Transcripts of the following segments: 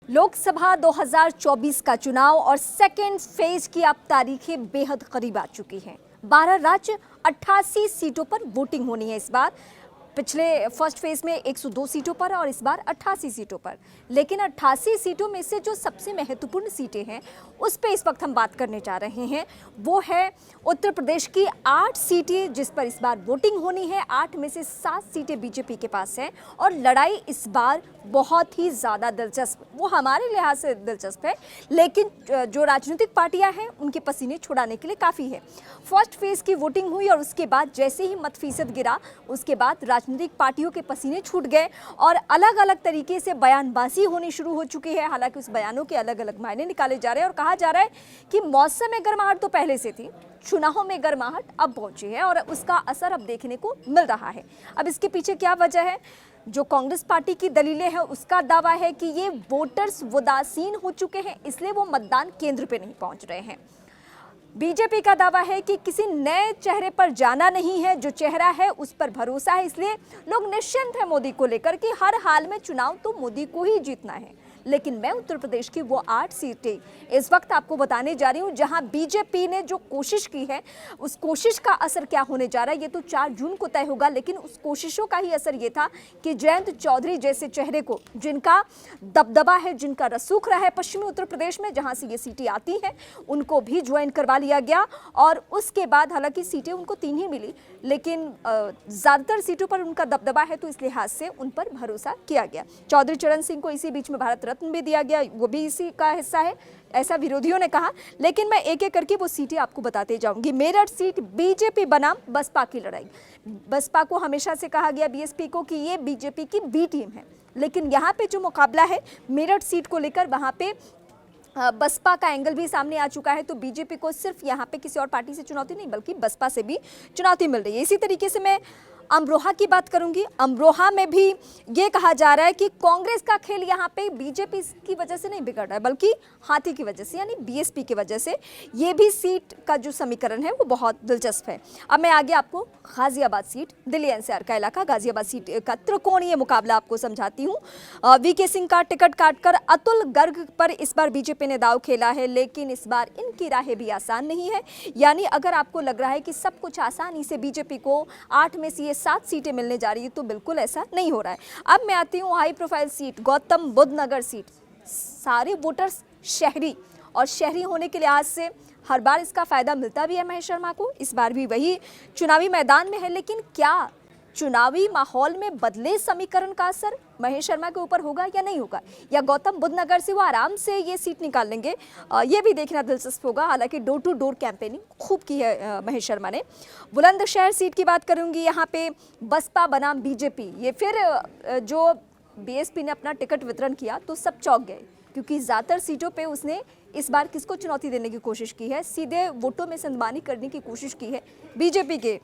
लोकसभा 2024 का चुनाव और सेकेंड फेज की अब तारीखें बेहद करीब आ चुकी हैं। 12 राज्य 88 सीटों पर वोटिंग होनी है इस बार। पिछले फर्स्ट फेज में 102 सीटों पर और इस बार 88 सीटों पर। लेकिन 88 सीटों में से जो सबसे महत्वपूर्ण सीटें हैं उस पे इस वक्त हम बात करने जा रहे हैं। वो है उत्तर प्रदेश की 8 सीटें जिस पर इस बार वोटिंग होनी है। 8 में से 7 सीटें बीजेपी के पास हैं और लड़ाई इस बार बहुत ही ज़्यादा दिलचस्प, वो हमारे लिहाज से दिलचस्प है, लेकिन जो राजनीतिक पार्टियां हैं उनके पसीने छुड़ाने के लिए काफ़ी है। फर्स्ट फेज की वोटिंग हुई और उसके बाद जैसे ही मत फीसद गिरा उसके बाद राजनीतिक पार्टियों के पसीने छूट गए और अलग अलग तरीके से बयानबाजी होनी शुरू हो चुकी है। हालांकि उस बयानों के अलग अलग मायने निकाले जा रहे हैं और कहा जा रहा है कि मौसम में गर्माहट तो पहले से थी, चुनावों में गर्माहट अब पहुंची है और उसका असर अब देखने को मिल रहा है। अब इसके पीछे क्या वजह है? जो कांग्रेस पार्टी की दलीलें हैं उसका दावा है कि ये वोटर्स उदासीन हो चुके हैं, इसलिए वो मतदान केंद्र पे नहीं पहुंच रहे हैं। बीजेपी का दावा है कि किसी नए चेहरे पर जाना नहीं है, जो चेहरा है उस पर भरोसा है, इसलिए लोग निश्चिंत हैं मोदी को लेकर कि हर हाल में चुनाव तो मोदी को ही जीतना है। लेकिन मैं उत्तर प्रदेश की वो 8 सीटें इस वक्त आपको बताने जा रही हूं जहां बीजेपी ने जो कोशिश की है उस कोशिश का असर क्या होने जा रहा है ये तो 4 जून को तय होगा। लेकिन उस कोशिशों का ही असर ये था कि जयंत चौधरी जैसे चेहरे को, जिनका दबदबा है, जिनका रसूख रहा है पश्चिमी उत्तर प्रदेश में जहां से ये सीटें आती हैं, उनको भी ज्वाइन करवा लिया गया। और उसके बाद हालांकि सीटें उनको 3 ही मिली, लेकिन ज़्यादातर सीटों पर उनका दबदबा है तो इस लिहाज से उन पर भरोसा किया गया। चौधरी चरण सिंह को इसी बीच में भारत रत्न भी दिया गया, वो भी इसी का हिस्सा है, ऐसा विरोधियों ने कहा। लेकिन मैं एक एक करके वो सीटें आपको बताते जाऊंगी। मेरठ सीट बीजेपी बनाम बसपा की लड़ाई। बसपा को हमेशा से कहा गया, बीएसपी को, कि ये बीजेपी की बी टीम है, लेकिन यहाँ पे जो मुकाबला है मेरठ सीट को लेकर, वहाँ पे बसपा का एंगल भी सामने आ चुका है। तो बीजेपी को सिर्फ यहाँ पे किसी और पार्टी से चुनौती नहीं बल्कि बसपा से भी चुनौती मिल रही है। इसी तरीके से मैं अमरोहा की बात करूंगी। अमरोहा में भी ये कहा जा रहा है कि कांग्रेस का खेल यहाँ पे बीजेपी की वजह से नहीं बिगड़ रहा है बल्कि हाथी की वजह से, यानी बीएसपी की वजह से। ये भी सीट का जो समीकरण है वो बहुत दिलचस्प है। अब मैं आगे आपको गाजियाबाद सीट, दिल्ली एनसीआर का इलाका, गाजियाबाद सीट का त्रिकोणीय मुकाबला आपको समझाती हूँ। वीके सिंह का टिकट काटकर अतुल गर्ग पर इस बार बीजेपी ने दाव खेला है, लेकिन इस बार इनकी राहें भी आसान नहीं है। यानी अगर आपको लग रहा है कि सब कुछ आसानी से बीजेपी को 8 में से 7 सीटें मिलने जा रही है तो बिल्कुल ऐसा नहीं हो रहा है। अब मैं आती हूँ high profile seat, Gautam Buddh Nagar seat. सारे वोटर्स शहरी और शहरी होने के लिहाज से हर बार इसका फायदा मिलता भी है महेश शर्मा को। इस बार भी वही चुनावी मैदान में है, लेकिन क्या चुनावी माहौल में बदले समीकरण का असर महेश शर्मा के ऊपर होगा या नहीं होगा, या गौतम बुद्ध नगर से वो आराम से ये सीट निकाल लेंगे, ये भी देखना दिलचस्प होगा। हालांकि डोर टू डोर कैंपेनिंग खूब की है महेश शर्मा ने। बुलंदशहर सीट की बात करूंगी, यहाँ पे बसपा बनाम बीजेपी। ये फिर जो बीएसपी ने अपना टिकट वितरण किया तो सब चौंक गए, क्योंकि ज़्यादातर सीटों पे उसने इस बार किसको चुनौती देने की कोशिश की है? सीधे वोटों में संदमानी करने की कोशिश की है बीजेपी के।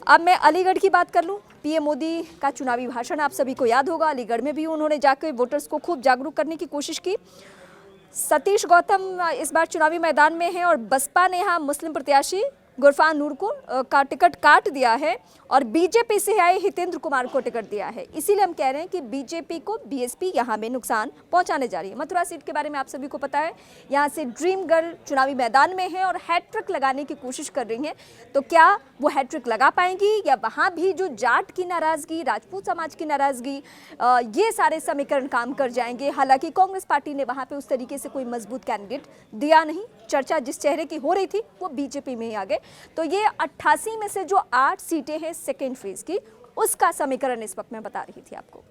अब मैं अलीगढ़ की बात कर लूं। पीएम मोदी का चुनावी भाषण आप सभी को याद होगा। अलीगढ़ में भी उन्होंने जाकर वोटर्स को खूब जागरूक करने की कोशिश की। सतीश गौतम इस बार चुनावी मैदान में है और बसपा ने यहाँ मुस्लिम प्रत्याशी गुरफान नूर को का टिकट काट दिया है और बीजेपी से आए हितेंद्र कुमार को टिकट दिया है। इसीलिए हम कह रहे हैं कि बीजेपी को बीएसपी यहाँ में नुकसान पहुँचाने जा रही है। मथुरा सीट के बारे में आप सभी को पता है, यहाँ से ड्रीम गर्ल चुनावी मैदान में है और हैट्रिक लगाने की कोशिश कर रही हैं। तो क्या वो हैट्रिक लगा पाएंगी, या वहाँ भी जो जाट की नाराज़गी, राजपूत समाज की नाराज़गी, ये सारे समीकरण काम कर जाएंगे? हालांकि कांग्रेस पार्टी ने वहाँ पे उस तरीके से कोई मजबूत कैंडिडेट दिया नहीं। चर्चा जिस चेहरे की हो रही थी वो बीजेपी में ही आ गए। तो ये 88 में से जो 8 सीटें हैं सेकेंड फेज की, उसका समीकरण इस वक्त मैं बता रही थी आपको।